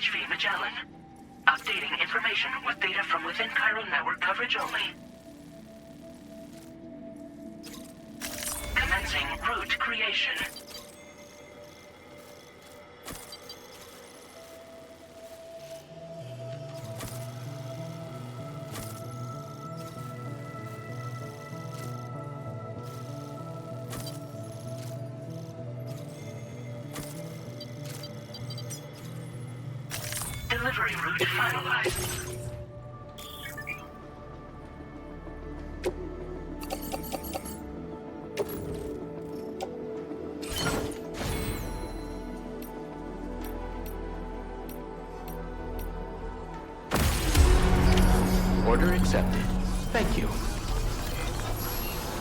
HV Magellan. Updating information with data from within Cairo network coverage only. Commencing route creation. Delivery route finalized. Order accepted. Thank you.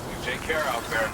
You take care out there.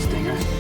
stinger.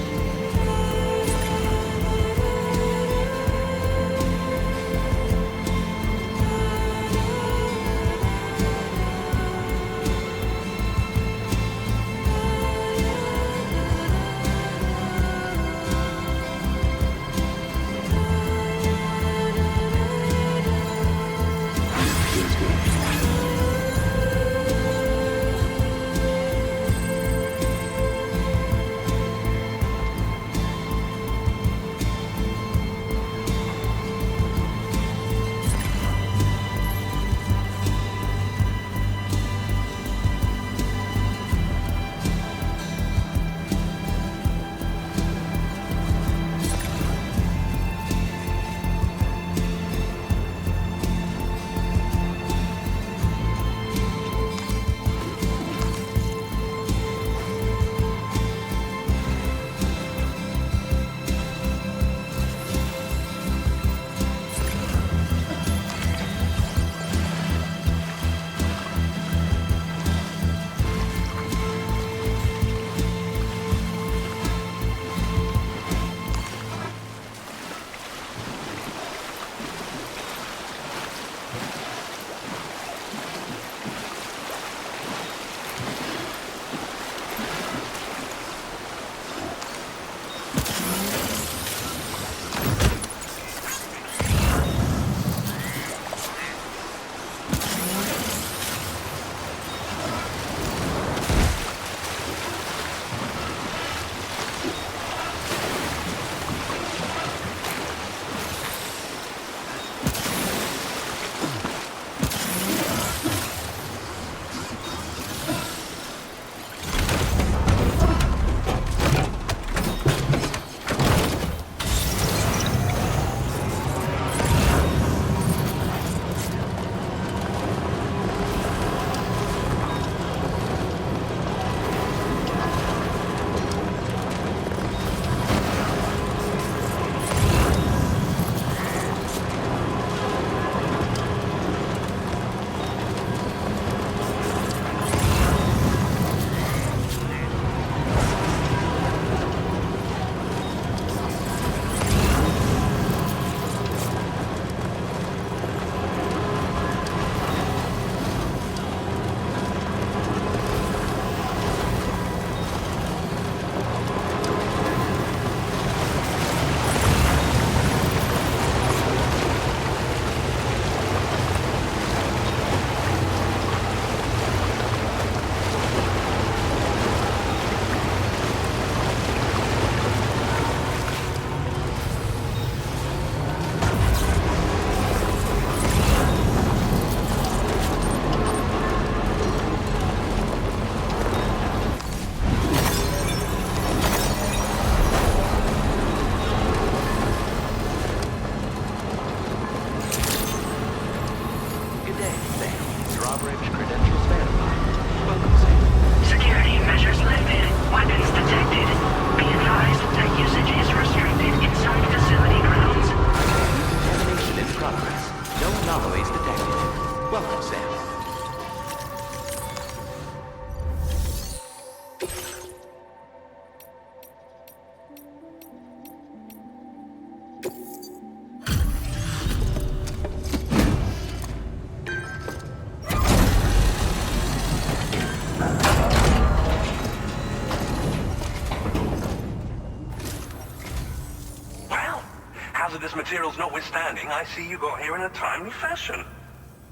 Hazardous materials notwithstanding, I see you got here in a timely fashion.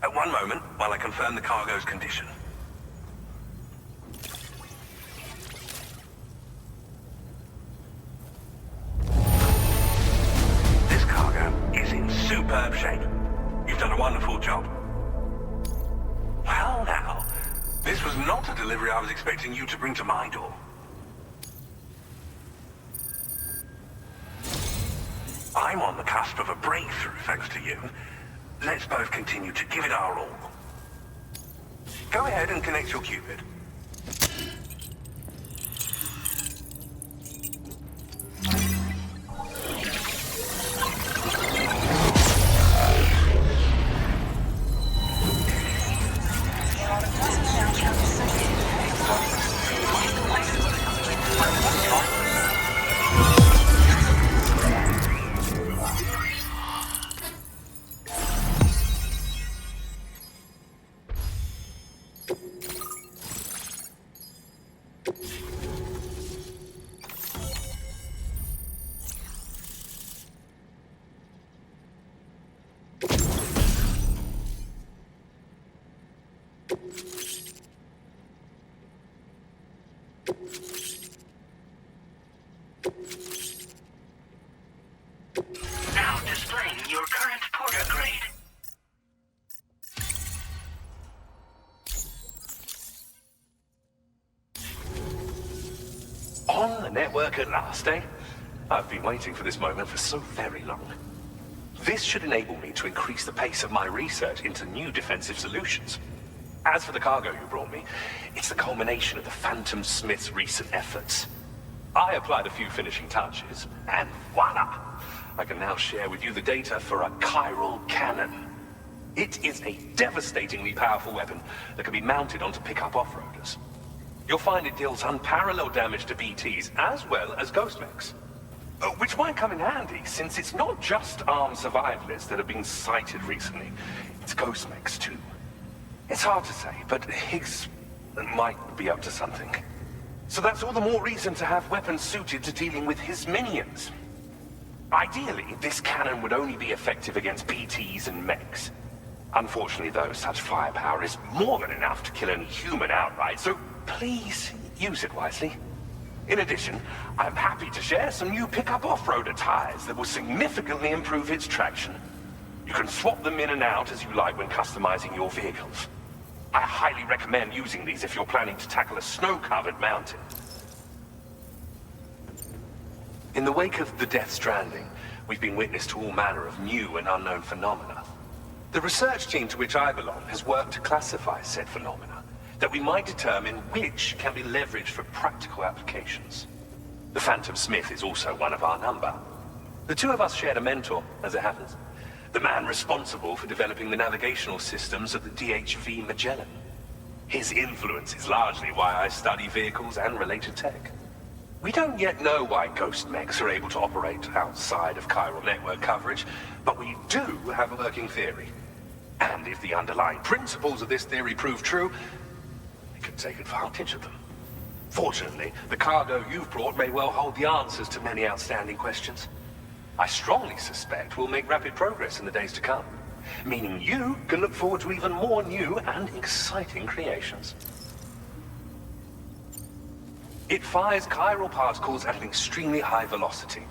At one moment, while I confirm the cargo's condition. This cargo is in superb shape. You've done a wonderful job. Well now, this was not a delivery I was expecting you to bring to my door. I'm on the cusp of a breakthrough, thanks to you. Let's both continue to give it our all. Go ahead and connect your Cupid. Now displaying your current porter grade. On the network at last, eh? I've been waiting for this moment for so very long. This should enable me to increase the pace of my research into new defensive solutions. As for the cargo you brought me, it's the culmination of the Phantom Smith's recent efforts. I applied a few finishing touches, and voila! I can now share with you the data for a chiral cannon. It is a devastatingly powerful weapon that can be mounted onto pickup off-roaders. You'll find it deals unparalleled damage to BTs as well as ghost mechs. Which might come in handy, since it's not just armed survivalists that have been sighted recently. It's ghost mechs too. It's hard to say, but Higgs might be up to something. So that's all the more reason to have weapons suited to dealing with his minions. Ideally, this cannon would only be effective against BTs and mechs. Unfortunately though, such firepower is more than enough to kill any human outright, so please use it wisely. In addition, I'm happy to share some new pickup off-roader tires that will significantly improve its traction. You can swap them in and out as you like when customizing your vehicles. I highly recommend using these if you're planning to tackle a snow-covered mountain. In the wake of the death Stranding, we've been witness to all manner of new and unknown phenomena. The research team to which I belong has worked to classify said phenomena, that we might determine which can be leveraged for practical applications. The Phantom Smith is also one of our number. The two of us shared a mentor, as it happens. The man responsible for developing the navigational systems of the DHV Magellan. His influence is largely why I study vehicles and related tech. We don't yet know why ghost mechs are able to operate outside of chiral network coverage, but we do have a working theory. And if the underlying principles of this theory prove true, we can take advantage of them. Fortunately, the cargo you've brought may well hold the answers to many outstanding questions. I strongly suspect we'll make rapid progress in the days to come, meaning you can look forward to even more new and exciting creations. It fires chiral particles at an extremely high velocity.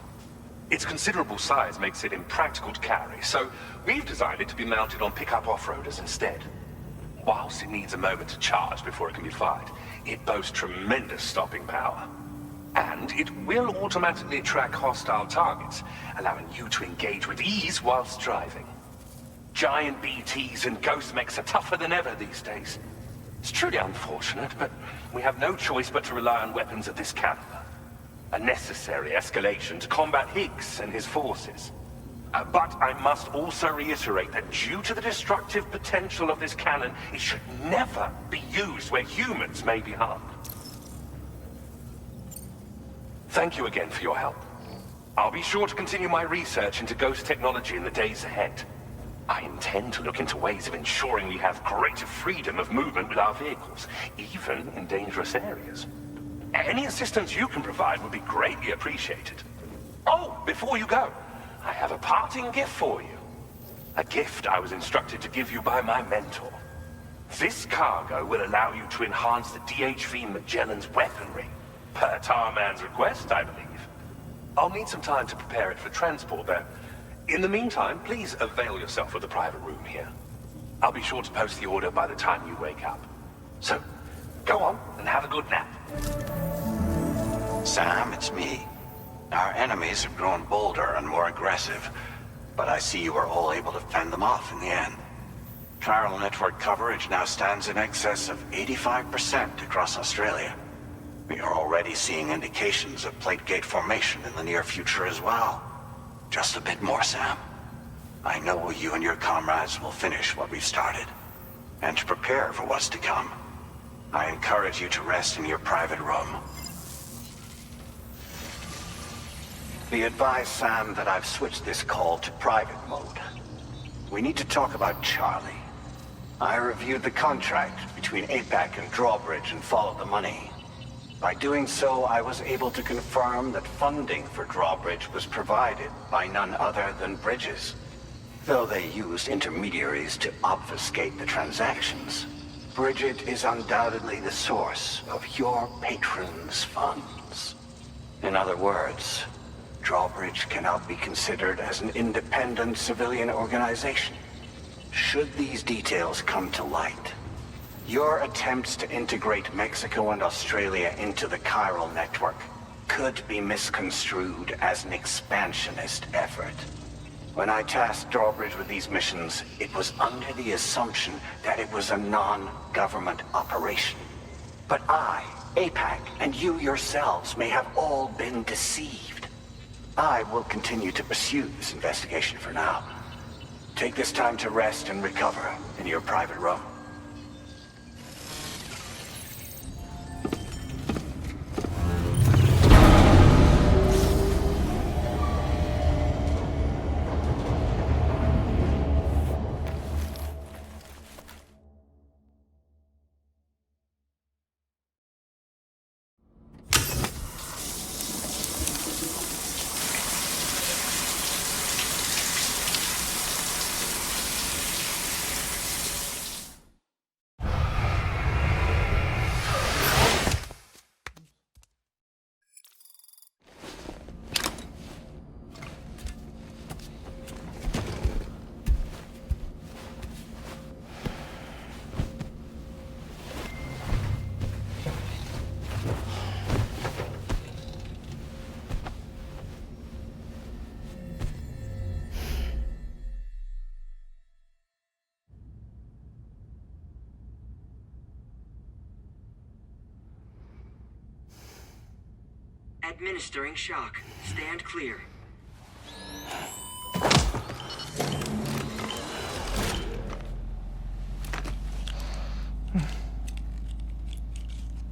Its considerable size makes it impractical to carry, so we've designed it to be mounted on pickup off-roaders instead. Whilst it needs a moment to charge before it can be fired, it boasts tremendous stopping power. And it will automatically track hostile targets, allowing you to engage with ease whilst driving. Giant BTs and ghost mechs are tougher than ever these days. It's truly unfortunate, but we have no choice but to rely on weapons of this caliber. A necessary escalation to combat Higgs and his forces. But I must also reiterate that due to the destructive potential of this cannon, it should never be used where humans may be harmed. Thank you again for your help. I'll be sure to continue my research into ghost technology in the days ahead. I intend to look into ways of ensuring we have greater freedom of movement with our vehicles, even in dangerous areas. Any assistance you can provide would be greatly appreciated. Oh, before you go, I have a parting gift for you. A gift I was instructed to give you by my mentor. This cargo will allow you to enhance the DHV Magellan's weaponry, per Tarman's request, I believe. I'll need some time to prepare it for transport, though. In the meantime, please avail yourself of the private room here. I'll be sure to post the order by the time you wake up. So, go on and have a good nap. Sam, it's me. Our enemies have grown bolder and more aggressive, but I see you were all able to fend them off in the end. Chiral network coverage now stands in excess of 85% across Australia. We are already seeing indications of plate gate formation in the near future as well. Just a bit more, Sam. I know you and your comrades will finish what we've started, and to prepare for what's to come. I encourage you to rest in your private room. Be advised, Sam, that I've switched this call to private mode. We need to talk about Charlie. I reviewed the contract between APAC and Drawbridge and followed the money. By doing so, I was able to confirm that funding for Drawbridge was provided by none other than Bridges, though they used intermediaries to obfuscate the transactions. Bridget is undoubtedly the source of your patron's funds. In other words, Drawbridge cannot be considered as an independent civilian organization. Should these details come to light, your attempts to integrate Mexico and Australia into the chiral network could be misconstrued as an expansionist effort. When I tasked Drawbridge with these missions, it was under the assumption that it was a non-government operation. But I, APAC, and you yourselves may have all been deceived. I will continue to pursue this investigation for now. Take this time to rest and recover in your private room. Administering shock. Stand clear.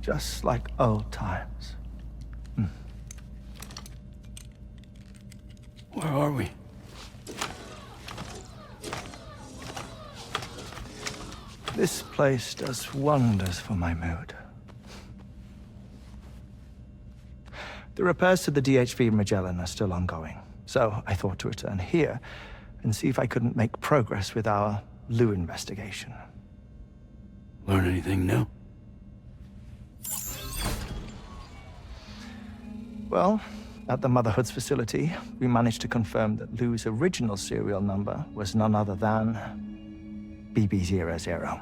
Just like old times. Where are we? This place does wonders for my mood. The repairs to the DHV Magellan are still ongoing, so I thought to return here and see if I couldn't make progress with our Lu investigation. Learn anything new? Well, at the Motherhood's facility, we managed to confirm that Lu's original serial number was none other than BB00.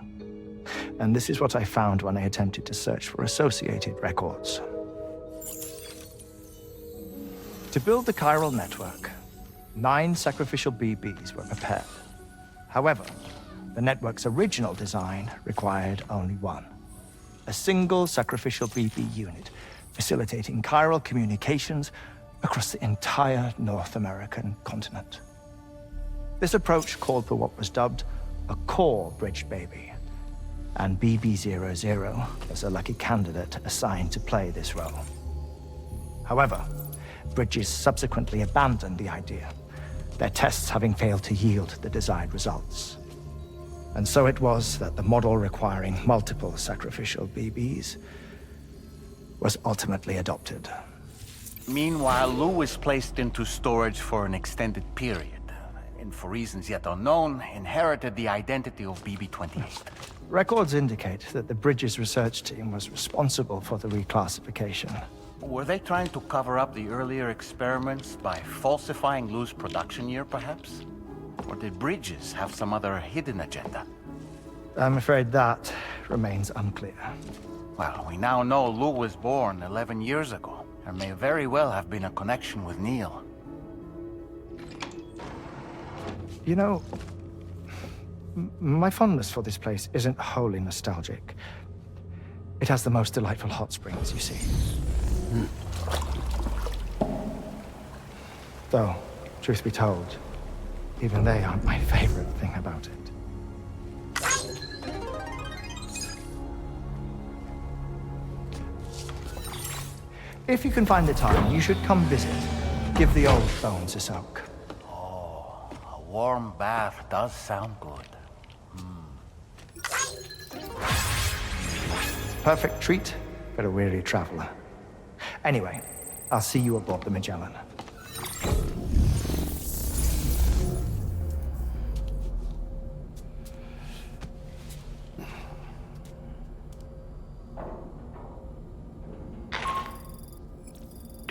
And this is what I found when I attempted to search for associated records. To build the chiral network, 9 sacrificial BBs were prepared. However, the network's original design required only 1. A single sacrificial BB unit, facilitating chiral communications across the entire North American continent. This approach called for what was dubbed a core bridge baby, and BB00 was a lucky candidate assigned to play this role. However, Bridges subsequently abandoned the idea, their tests having failed to yield the desired results. And so it was that the model requiring multiple sacrificial BBs was ultimately adopted. Meanwhile, Lu was placed into storage for an extended period, and for reasons yet unknown, inherited the identity of BB-28. Records indicate that the Bridges research team was responsible for the reclassification. Were they trying to cover up the earlier experiments by falsifying Lu's production year, perhaps? Or did Bridges have some other hidden agenda? I'm afraid that remains unclear. Well, we now know Lu was born 11 years ago. There may very well have been a connection with Neil. You know, my fondness for this place isn't wholly nostalgic. It has the most delightful hot springs, you see. Though, truth be told, even they aren't my favorite thing about it. If you can find the time, you should come visit. Give the old bones a soak. Oh, a warm bath does sound good. Perfect treat for a weary traveler. Anyway, I'll see you aboard the Magellan.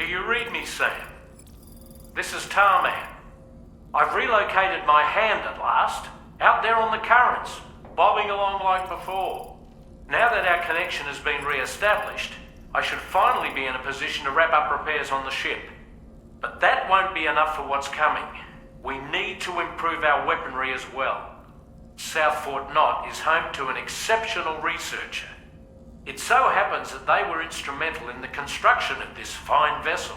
you read me, Sam? This is Tarman. I've relocated my hand at last, out there on the currents, bobbing along like before. Now that our connection has been re-established, I should finally be in a position to wrap up repairs on the ship. But that won't be enough for what's coming. We need to improve our weaponry as well. South Fort Knot is home to an exceptional researcher. It so happens that they were instrumental in the construction of this fine vessel,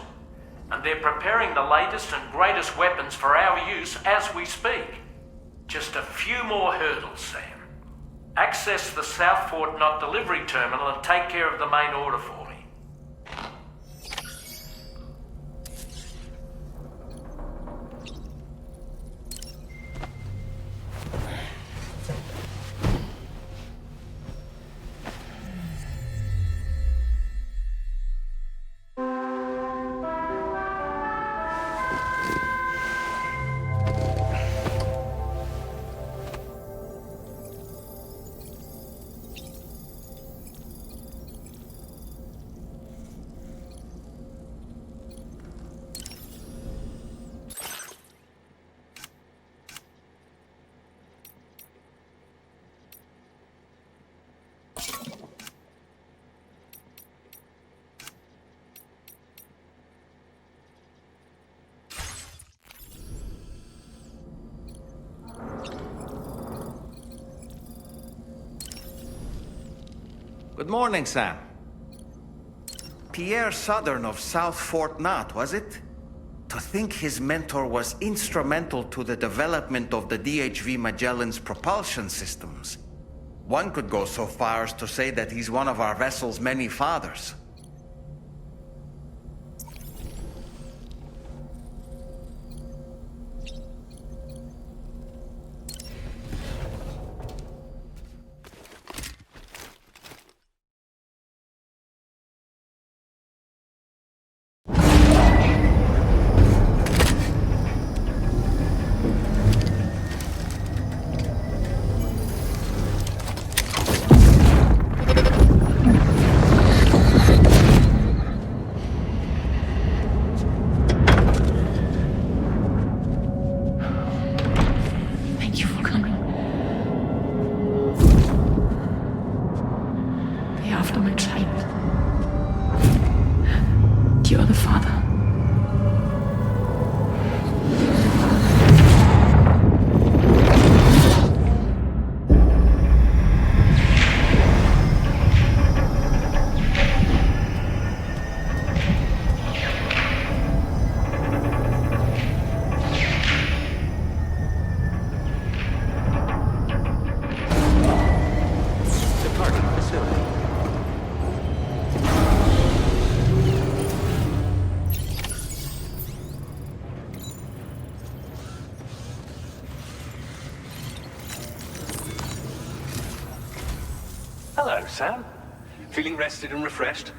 and they're preparing the latest and greatest weapons for our use as we speak. Just a few more hurdles, Sam. Access the South Fort Knot delivery terminal and take care of the main order for me. Good morning, Sam. Pierre Southern of South Fort Knot, was it? To think his mentor was instrumental to the development of the DHV Magellan's propulsion systems. One could go so far as to say that he's one of our vessel's many fathers. Hello, Sam. Feeling rested and refreshed?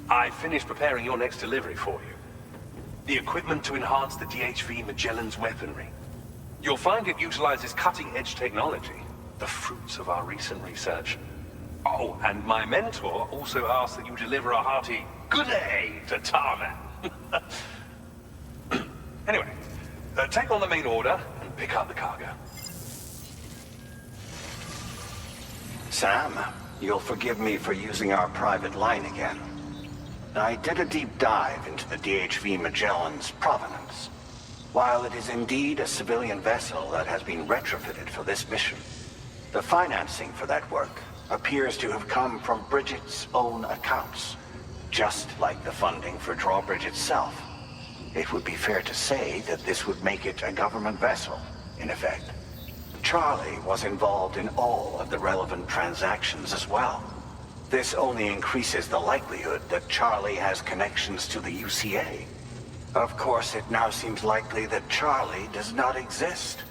I finished preparing your next delivery for you. The equipment to enhance the DHV Magellan's weaponry. You'll find it utilizes cutting-edge technology, the fruits of our recent research. Oh, and my mentor also asked that you deliver a hearty good day to Tarman. Anyway, take on the main order and pick up the cargo. Sam, you'll forgive me for using our private line again. I did a deep dive into the DHV Magellan's provenance. While it is indeed a civilian vessel that has been retrofitted for this mission, the financing for that work appears to have come from Bridget's own accounts, just like the funding for Drawbridge itself. It would be fair to say that this would make it a government vessel, in effect. Charlie was involved in all of the relevant transactions as well. This only increases the likelihood that Charlie has connections to the UCA. Of course, it now seems likely that Charlie does not exist.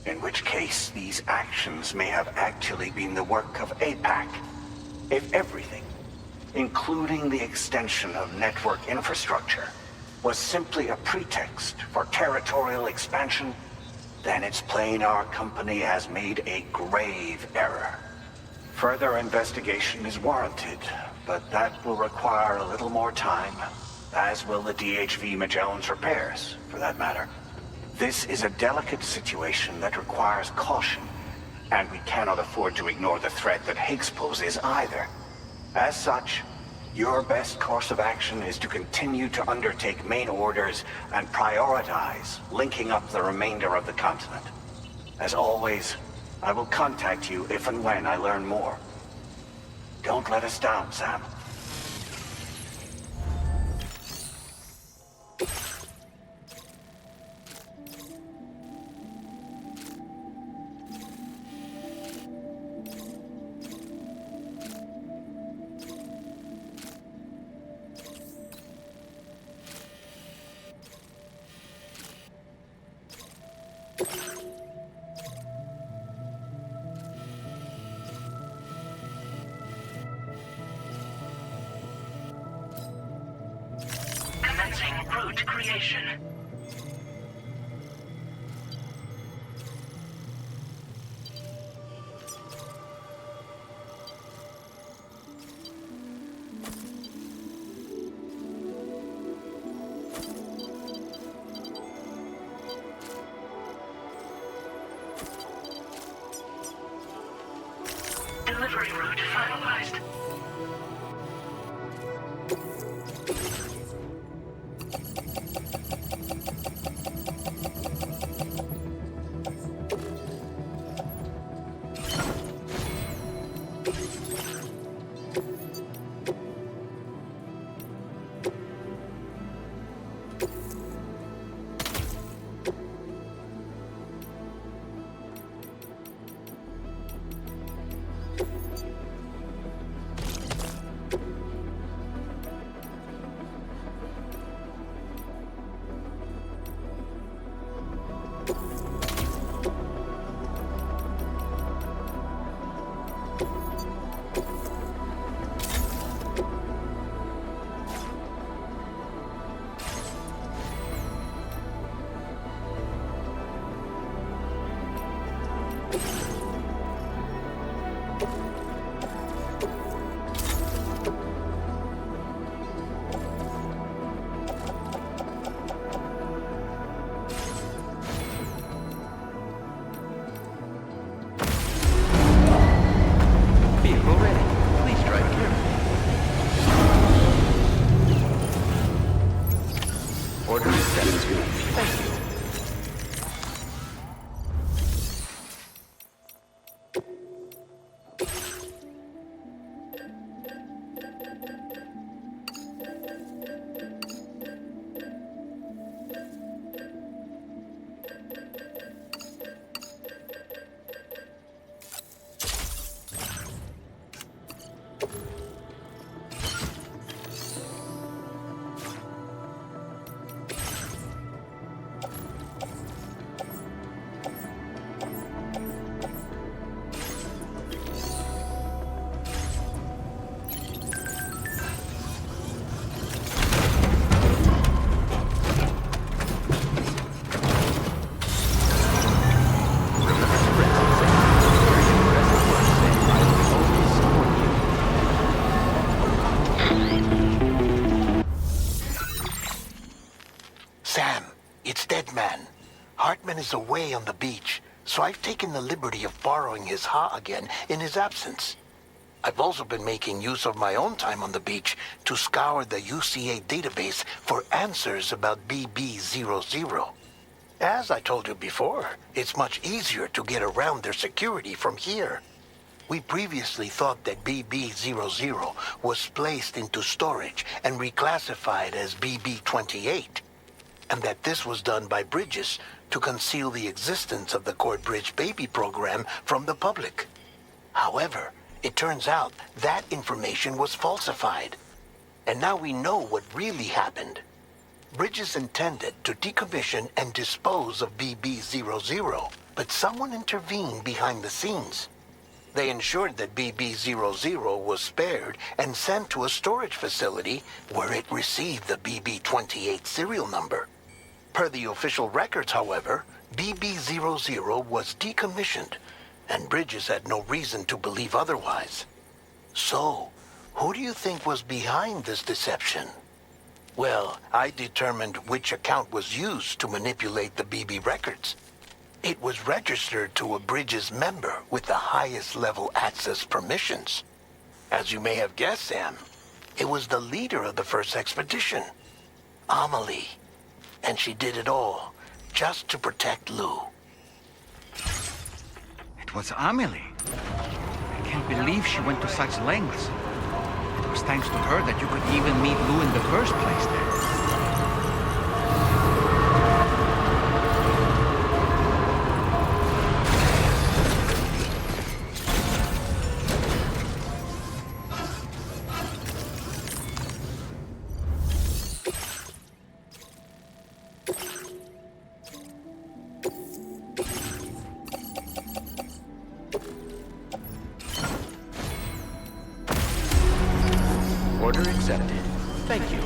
In which case, these actions may have actually been the work of APAC. If everything, including the extension of network infrastructure, was simply a pretext for territorial expansion, then it's plain our company has made a grave error. Further investigation is warranted, but that will require a little more time as will the DHV Magellan's repairs, for that matter. This is a delicate situation that requires caution, and we cannot afford to ignore the threat that Higgs poses either. As such, your best course of action is to continue to undertake main orders and prioritize linking up the remainder of the continent. As always, I will contact you if and when I learn more. Don't let us down, Sam. Commencing route creation. Delivery route finalized. Vehicle ready. Please drive carefully. Order accepted. Thank you. Sam, it's Deadman. Hartman is away on the beach, so I've taken the liberty of borrowing his Ha again in his absence. I've also been making use of my own time on the beach to scour the UCA database for answers about BB00. As I told you before, it's much easier to get around their security from here. We previously thought that BB00 was placed into storage and reclassified as BB28, and that this was done by Bridges to conceal the existence of the Cord Bridge baby program from the public. However, it turns out that information was falsified, and now we know what really happened. Bridges intended to decommission and dispose of BB00, but someone intervened behind the scenes. They ensured that BB00 was spared and sent to a storage facility where it received the BB28 serial number. Per the official records, however, BB00 was decommissioned, and Bridges had no reason to believe otherwise. So, who do you think was behind this deception? Well, I determined which account was used to manipulate the BB records. It was registered to a Bridges member with the highest level access permissions. As you may have guessed, Sam, it was the leader of the first expedition, Amelie. And she did it all just to protect Lou. It was Amelie. I can't believe she went to such lengths. It was thanks to her that you could even meet Lou in the first place there. Order accepted. Thank you.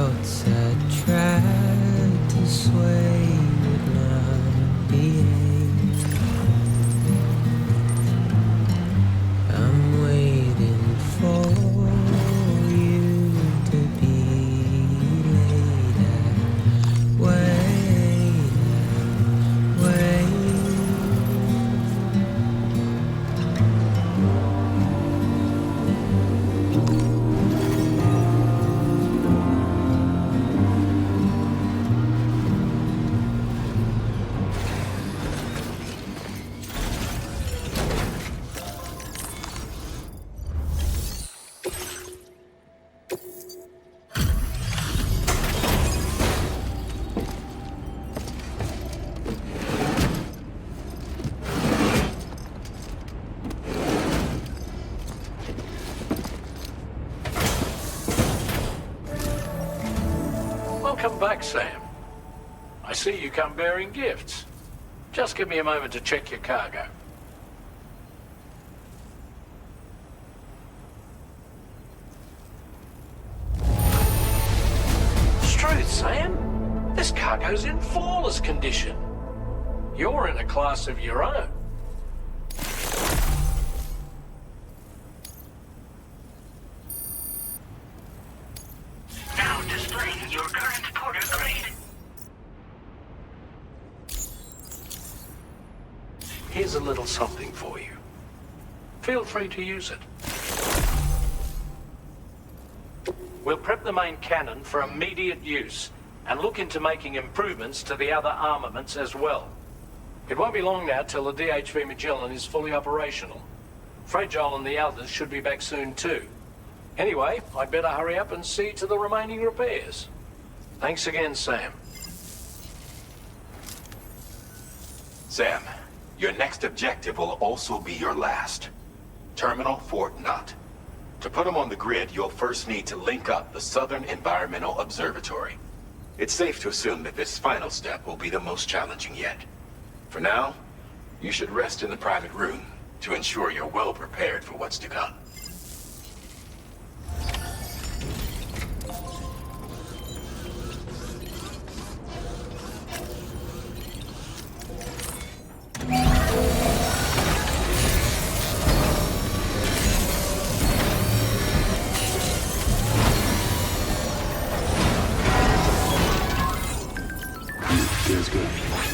doubts I tried to sway would not behave. I'm waiting for you to be later. Wait, wait. Welcome back, Sam. I see you come bearing gifts. Just give me a moment to check your cargo. Struth, Sam. This cargo's in flawless condition. You're in a class of your own. Now displaying your current porter grade. Here's a little something for you. Feel free to use it. We'll prep the main cannon for immediate use and look into making improvements to the other armaments as well. It won't be long now till the DHV Magellan is fully operational. Fragile and the others should be back soon too. Anyway, I'd better hurry up and see to the remaining repairs. Thanks again, Sam. Sam, your next objective will also be your last. Terminal Fort Knot. To put them on the grid, you'll first need to link up the Southern Environmental Observatory. It's safe to assume that this final step will be the most challenging yet. For now, you should rest in the private room to ensure you're well prepared for what's to come. Feels good.